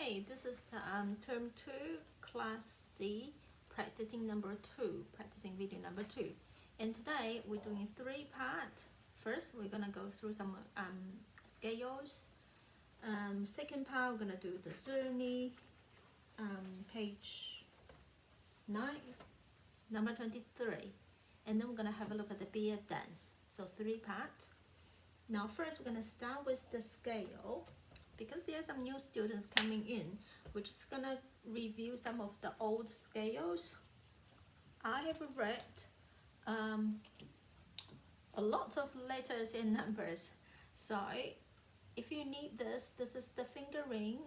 Okay, this is the term 2, class C, practicing number 2, practicing video number 2. And today we're doing 3 parts. First, we're gonna go through some scales. Second part, we're gonna do the journey, page 9, number 23. And then we're gonna have a look at the beer dance. So 3 parts. Now first, we're gonna start with the scale. Because there are some new students coming in, we're just gonna review some of the old scales. I have read a lot of letters and numbers. So if you need this is the fingering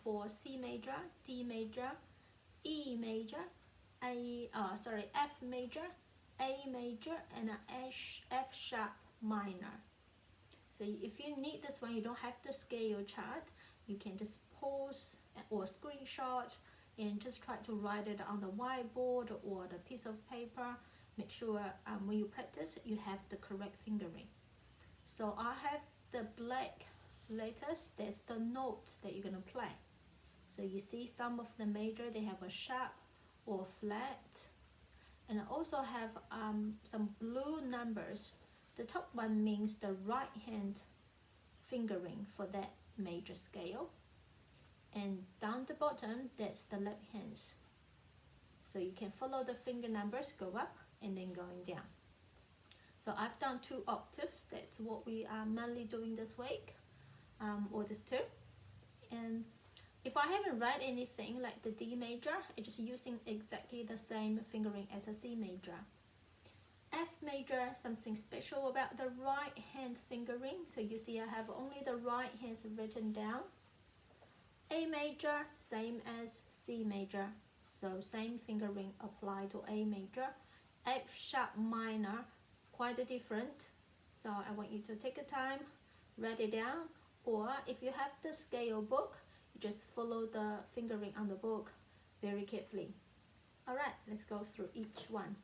for C major, D major, E major, F major, A major, and F sharp minor. So if you need this one, you don't have the scale chart, you can just pause or screenshot and just try to write it on the whiteboard or the piece of paper. Make sure when you practice, you have the correct fingering. So I have the black letters, that's the notes that you're gonna play. So you see some of the major, they have a sharp or flat. And I also have some blue numbers. The top one means the right hand fingering for that major scale. And down the bottom, that's the left hands. So you can follow the finger numbers, go up and then going down. So I've done 2 octaves. That's what we are mainly doing this week or this term. And if I haven't read anything like the D major, I'm just using exactly the same fingering as a C major. F major, something special about the right hand fingering. So you see I have only the right hands written down. A major, same as C major. So same fingering apply to A major. F sharp minor, quite different. So I want you to take a time, write it down. Or if you have the scale book, you just follow the fingering on the book very carefully. Alright, let's go through each one.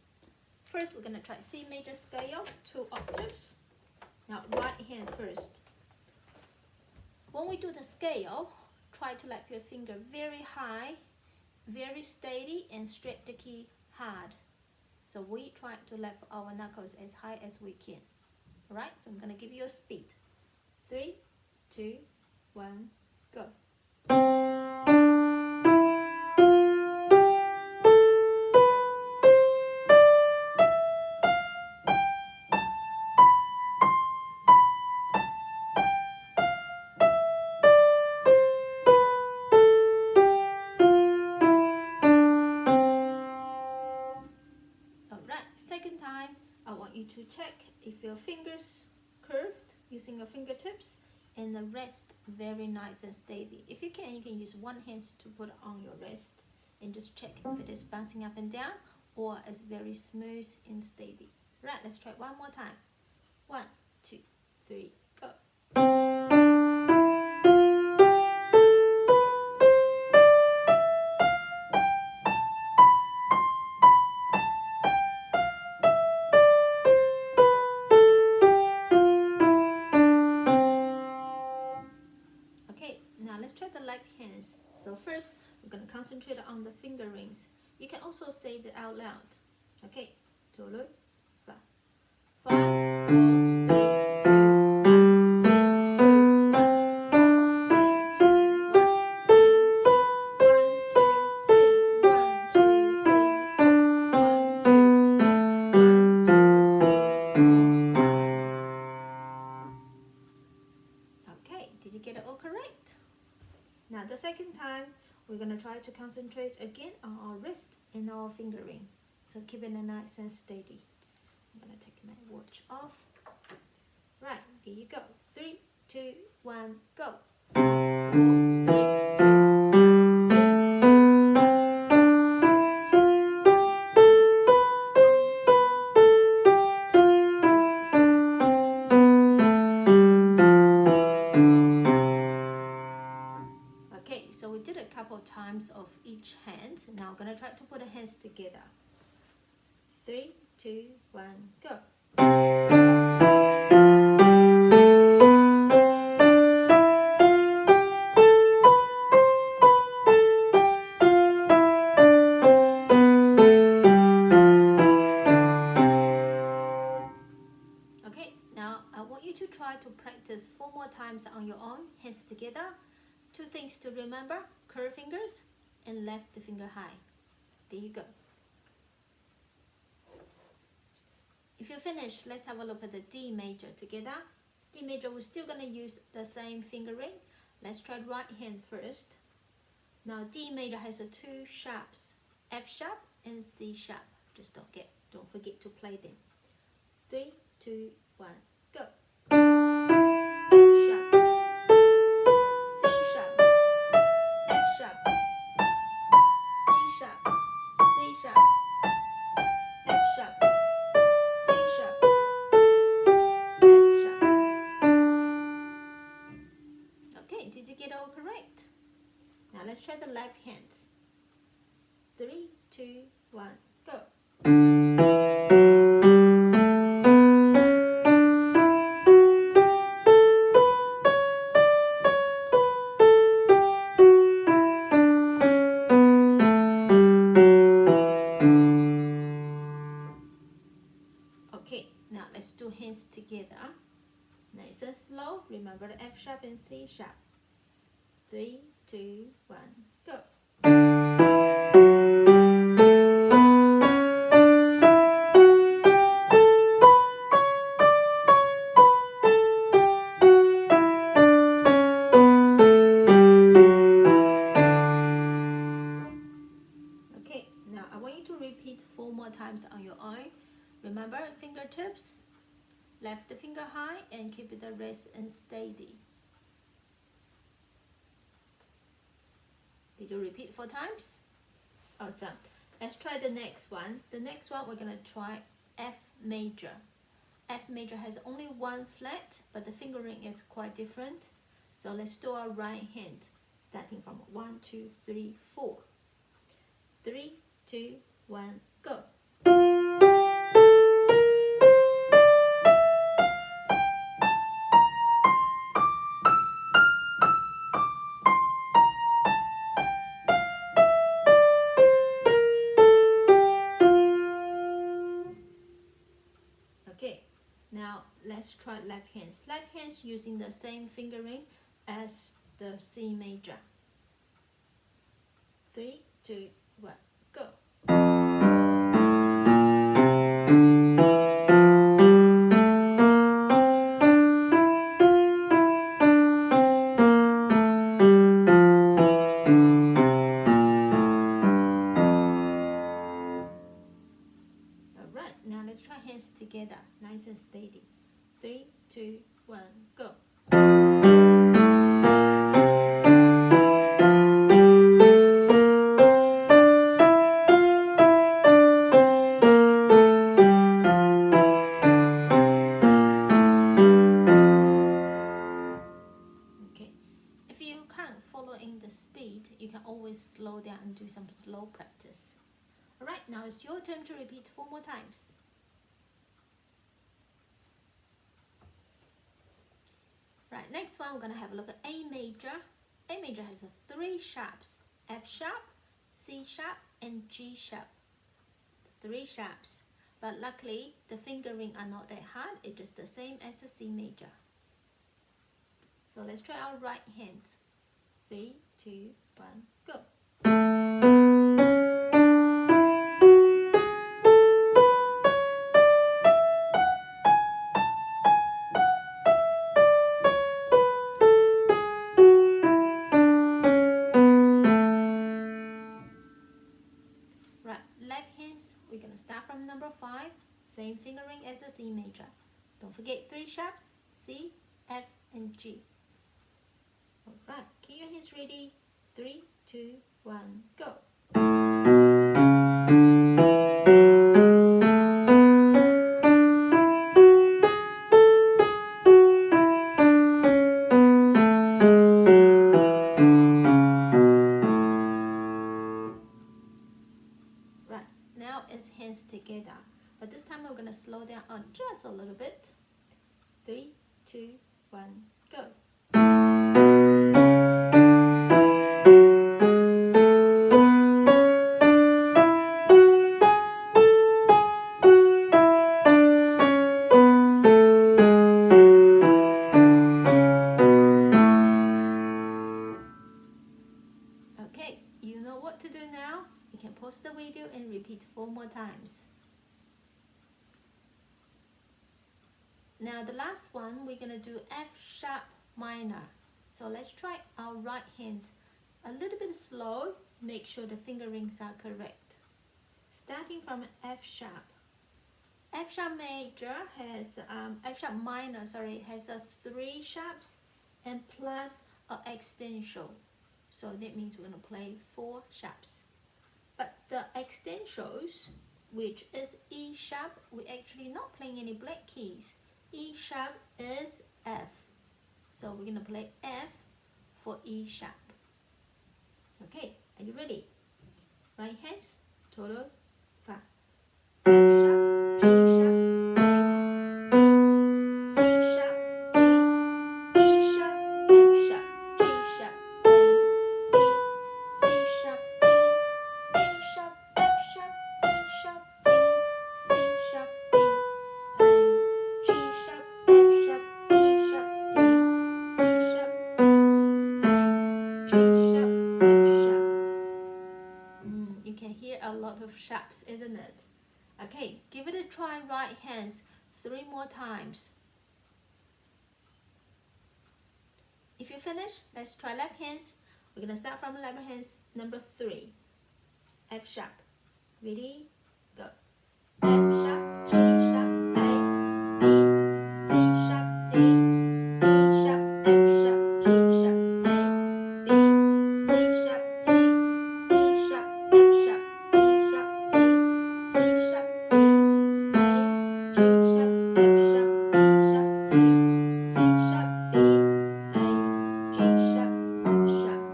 First, we're going to try C major scale, 2 octaves. Now, right hand first. When we do the scale, try to let your finger very high, very steady, and strike the key hard. So we try to let our knuckles as high as we can. Alright, so I'm going to give you a speed. 3, 2, 1, go. Second time, I want you to check if your fingers curved using your fingertips and the wrist very nice and steady. If you can use one hand to put on your wrist and just check if it is bouncing up and down or is very smooth and steady. Right, let's try one more time. 1, 2, 3, go. Now let's try the left hands. So first, we're going to concentrate on the fingerings. You can also say it out loud. Okay, 2, 5, 4, 3, 2, 1, 3, 2, 1, 4, 3, 2, 1, 3, 2, 1, 2, 3, 1, 2, 3, 4, 1, 2, 3, 1, 2, 3, 4. Okay, did you get it all correct? Now the second time, we're going to try to concentrate again on our wrist and our fingering. So keep it nice and steady. I'm going to take my watch off. Right, here you go. 3, 2, 1, go. 4, 3, 2. So we did a couple of times of each hand. Now I'm going to try to put the hands together. 3, 2, 1, go. you to try to practice 4 more times on your own, hands together. 2 things to remember, curve fingers and left finger high. There you go. If you finish, let's have a look at the D major together. D major, we're still going to use the same fingering. Let's try right hand first. Now D major has 2 sharps, F sharp and C sharp. Just don't forget to play them. 3, 2, 1, go. F sharp, C sharp, F sharp, C sharp, C sharp, F sharp, C sharp, F sharp. Okay, did you get all correct? Now let's try the left hand. 3, 2, 1, go. Okay, now let's do hands together. Nice and slow. Remember the F sharp and C sharp. 3, 2, 1, go. Okay, now I want you to repeat 4 more times on your own. Remember, fingertips, left finger high, and keep the wrist and steady. Did you repeat 4 times? Awesome. Let's try the next one. The next one we're going to try F major. F major has only 1 flat, but the fingering is quite different. So let's do our right hand, starting from 1, 2, 3, 4. 3, 2, 1, go. Okay, now let's try left hands. Left hands using the same fingering as the C major. 3, 2, 1, go. Alright, now let's try hands together, nice and steady. 3, 2, 1, go. Okay, if you can't follow in the speed, you can always slow down and do some slow practice. Alright, now it's your turn to repeat 4 more times. Right, next one we're going to have a look at A major. A major has 3 sharps, F sharp, C sharp and G sharp. 3 sharps, but luckily the fingering are not that hard, it's just the same as the C major. So let's try our right hand. 3, 2, 1, go. Right, left hands, we're going to start from number 5, same fingering as the C major. Don't forget 3 sharps, C, F and G. Alright, get your hands ready. 3, 2, 1, go. Right, now it's hands together. But this time we're going to slow down on just a little bit. 3, 2, 1, go. times. Now the last one, we're going to do F sharp minor. So let's try our right hands a little bit slow. Make sure the finger rings are correct. Starting from F sharp. F sharp major has F sharp minor, sorry, has a 3 sharps and plus an extension. So that means we're going to play 4 sharps. But the extensions, which is E sharp, we're actually not playing any black keys. E sharp is F. So we're going to play F for E sharp. Okay, are you ready? Right hands, total 5. F sharp, G sharp, A, B, C sharp, D, E sharp, F sharp, G sharp, A, B, C sharp, D, E sharp, F sharp, E sharp, D, C sharp, B, A, G sharp, F sharp, E sharp, D, C sharp, B, A, G sharp, F sharp. You can hear a lot of sharps, isn't it? Okay, give it a try right hands 3 more times. If you finish, let's try left hands. We're going to start from left hands number 3. F sharp. Ready? Go. F sharp, G sharp, A, B, C sharp, D, E sharp, F sharp, G sharp, A, B, C sharp, D, E sharp, F sharp, E sharp, D, C sharp, B, A, G sharp, F sharp, E sharp, D, C sharp, B, A, G sharp, F sharp.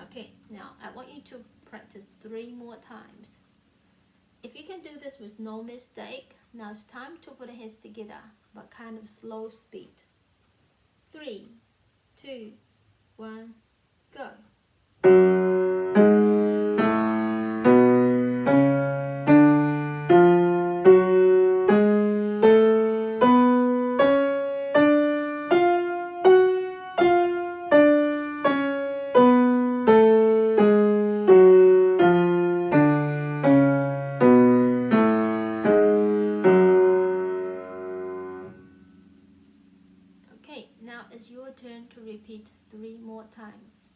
Okay, now I want you to practice 3 more times. If you can do this with no mistake, now it's time to put the hands together, but kind of slow speed. 3, 2, 1, go. Okay, now it's your turn to repeat 3 more times.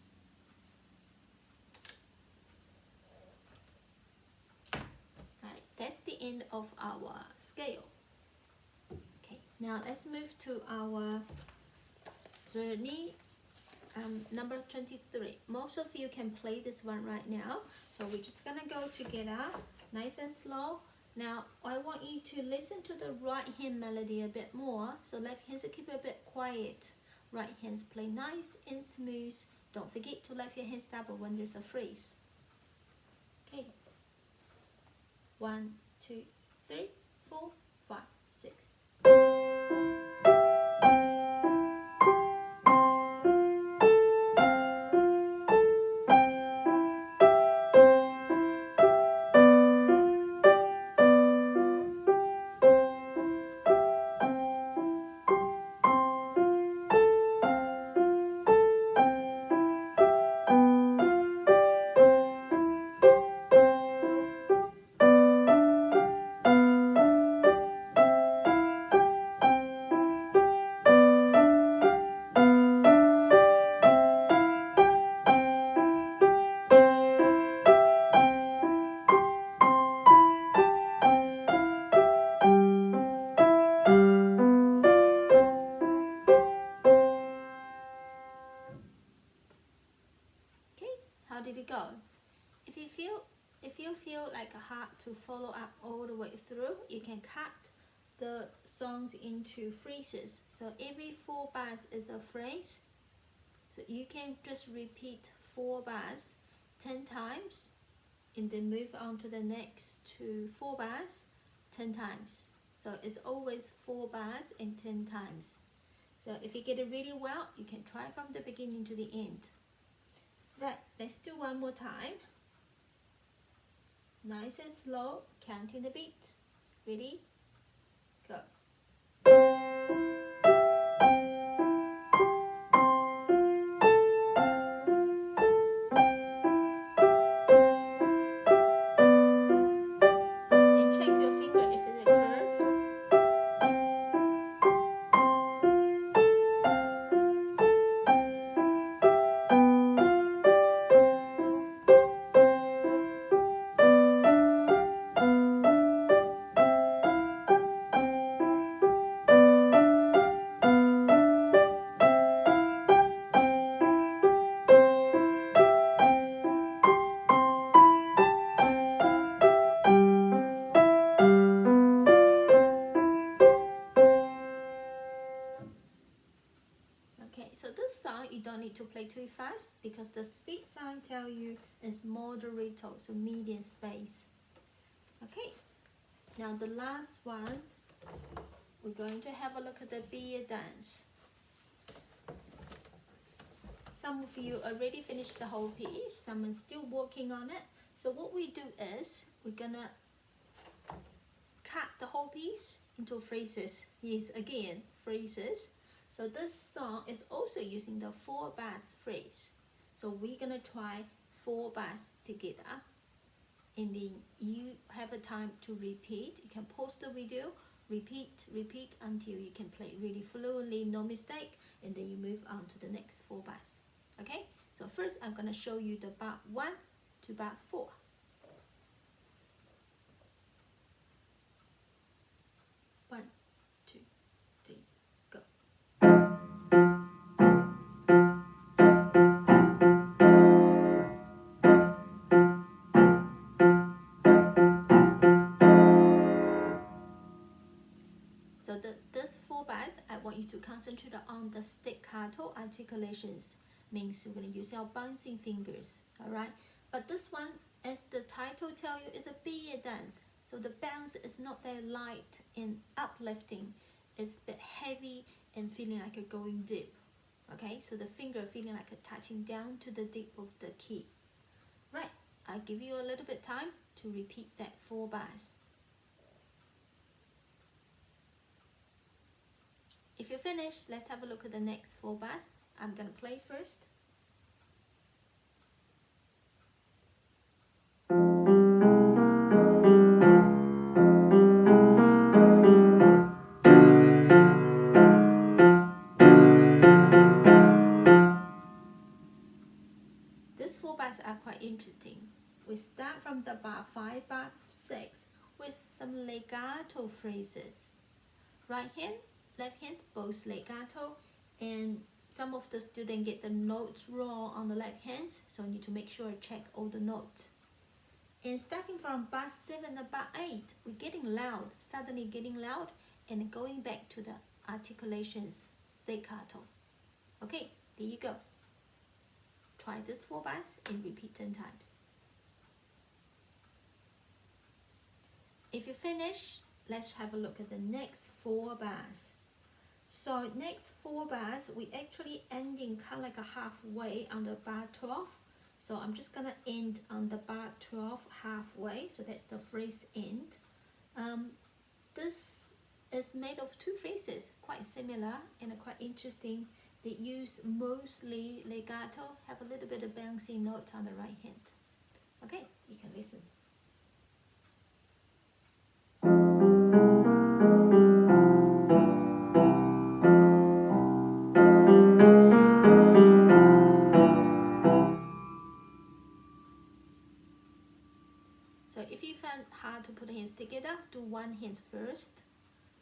Right, that's the end of our scale. Okay, now let's move to our journey number 23. Most of you can play this one right now, so we're just gonna go together nice and slow. Now I want you to listen to the right hand melody a bit more, so left hands keep it a bit quiet, right hands play nice and smooth. Don't forget to left your hands double when there's a freeze. Okay, 1, 2, 3, 4, 5, 6. How did it go? If you feel like hard to follow up all the way through, you can cut the songs into phrases. So every 4 bars is a phrase. So you can just repeat 4 bars 10 times and then move on to the next 4 bars 10 times. So it's always 4 bars and 10 times. So if you get it really well, you can try from the beginning to the end. Right, let's do one more time. Nice and slow, counting the beats. Ready? Go. song, you don't need to play too fast because the speed sign tell you is moderato, so medium space. Okay, now the last one, we're going to have a look at the beer dance. Some of you already finished the whole piece, some are still working on it. So what we do is, we're gonna cut the whole piece into phrases. Yes, again, phrases. So this song is also using the 4 bars phrase. So we're gonna try 4 bars together. And then you have a time to repeat. You can pause the video, repeat until you can play really fluently, no mistake, and then you move on to the next 4 bars. Okay, so first I'm gonna show you the bar 1 to bar 4. One, two, three, go. So this 4 bars, I want you to concentrate on the staccato articulations. Means you're going to use your bouncing fingers, alright? But this one, as the title tell you, is a beer dance. So the bounce is not that light and uplifting. It's a bit heavy and feeling like a going deep. Okay, so the finger feeling like a touching down to the deep of the key. Right, I'll give you a little bit time to repeat that 4 bars. If you're finished, let's have a look at the next 4 bars. I'm gonna play first. These 4 bars are quite interesting. We start from the bar 5, bar 6 with some legato phrases. Right hand, left hand, both legato, and some of the students get the notes wrong on the left hand, so you need to make sure check all the notes. And starting from bar 7 and bar 8, we're getting loud, suddenly getting loud, and going back to the articulations, staccato. Okay, there you go. Try this 4 bars and repeat 10 times. If you finish, let's have a look at the next 4 bars. So next 4 bars, we actually ending kind of like a halfway on the bar 12. So I'm just gonna end on the bar 12 halfway. So that's the phrase end. This is made of 2 phrases, quite similar and quite interesting. They use mostly legato, have a little bit of bouncy notes on the right hand. Okay, you can listen. So if you find hard to put hands together, do one hand first.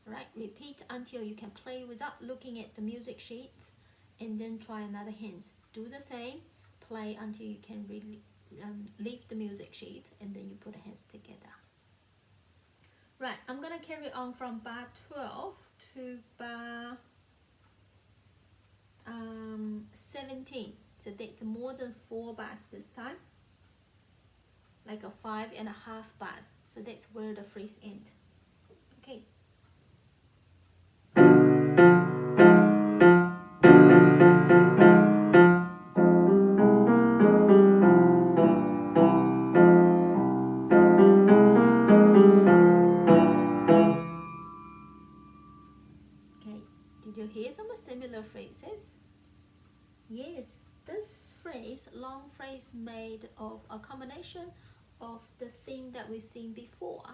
Right, repeat until you can play without looking at the music sheets, and then try another hand. Do the same, play until you can really leave the music sheets, and then you put the hands together. Right, I'm gonna carry on from bar 12 to bar 17. So that's more than 4 bars this time, like a 5.5 bars. So that's where the phrase ends. Okay. Did you hear some similar phrases? Yes, this phrase, long phrase made of a combination of the thing that we've seen before.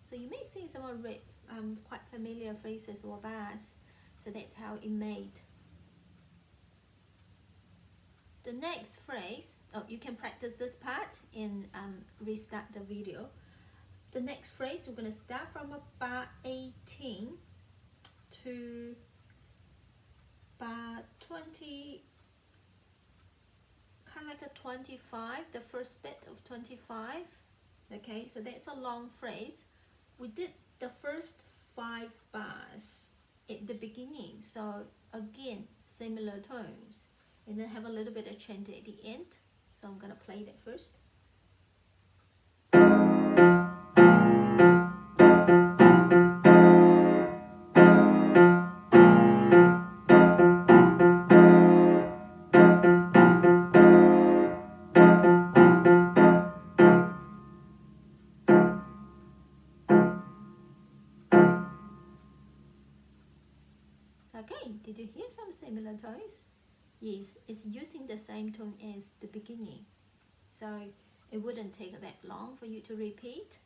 So you may see some quite familiar phrases or bars. So that's how it made. The next phrase, you can practice this part and restart the video. The next phrase, we're going to start from bar 18 to bar 20, kind of like a 25, the first bit of 25. Okay, so that's a long phrase. We did the first 5 bars at the beginning, so again, similar tones. and then have a little bit of change at the end. So I'm gonna play that first. Okay, did you hear some similar tones? Yes, it's using the same tone as the beginning. So it wouldn't take that long for you to repeat.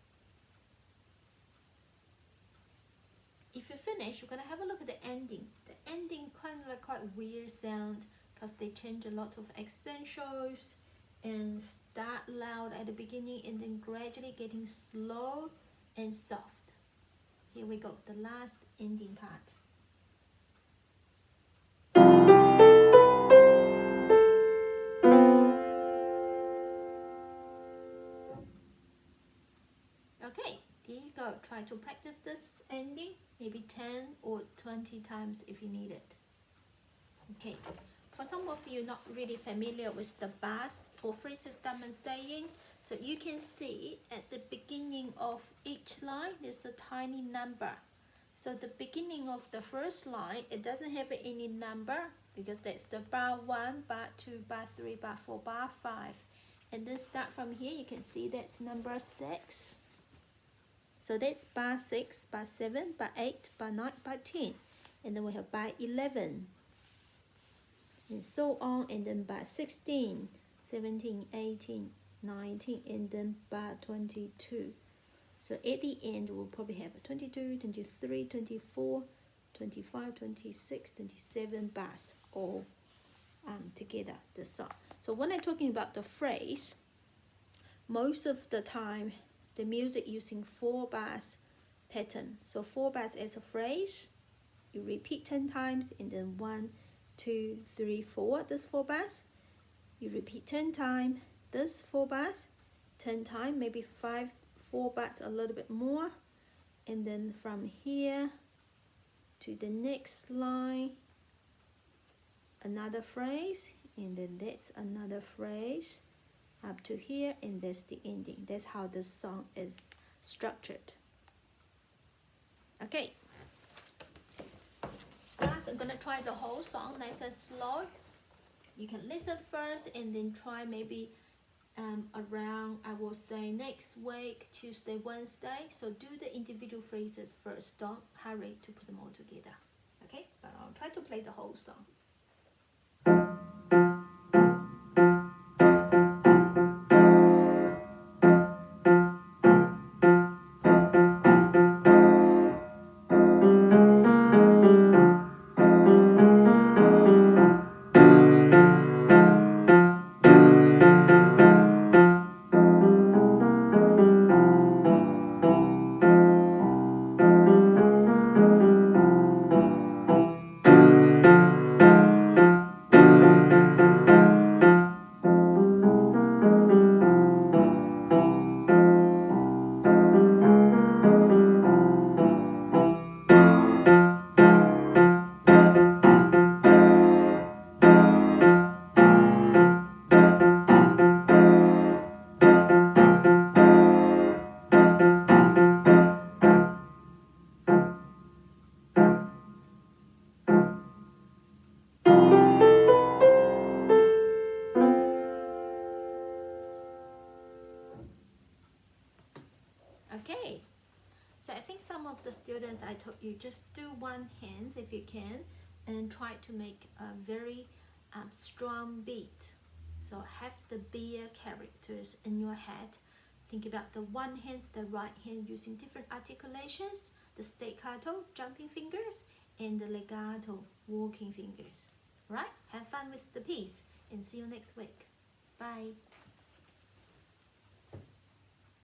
If you finish, you're gonna have a look at the ending. The ending kind of like quite weird sound because they change a lot of extensions and start loud at the beginning and then gradually getting slow and soft. Here we go, the last ending part. Okay, there you go. Try to practice this ending maybe 10 or 20 times if you need it. Okay, for some of you not really familiar with the bass or phrases that I'm saying, so you can see at the beginning of each line there's a tiny number. So the beginning of the first line, it doesn't have any number because that's the bar 1, bar 2, bar 3, bar 4, bar 5. And then start from here, you can see that's number 6. So that's bar 6, bar 7, bar 8, bar 9, bar 10. And then we have bar 11. And so on. And then bar 16, 17, 18, 19, and then bar 22. So at the end, we'll probably have 22, 23, 24, 25, 26, 27 bars all together, the song. So when I'm talking about the phrase, most of the time, the music using 4 bars pattern. So 4 bars as a phrase, you repeat 10 times, and then 1, 2, 3, 4, this 4 bars. You repeat 10 times, this 4 bars, 10 times, maybe 4 bars a little bit more. And then from here to the next line, another phrase, and then that's another phrase. Up to here, and that's the ending. That's how this song is structured. Okay. Last, I'm gonna try the whole song nice and slow. You can listen first and then try maybe around, I will say next week, Tuesday, Wednesday. So do the individual phrases first. Don't hurry to put them all together. Okay, but I'll try to play the whole song. Okay, so I think some of the students I told you just do one hand if you can and try to make a very strong beat. So have the beer characters in your head. Think about the one hand, the right hand using different articulations, the staccato, jumping fingers, and the legato, walking fingers. Right? Have fun with the piece and see you next week. Bye.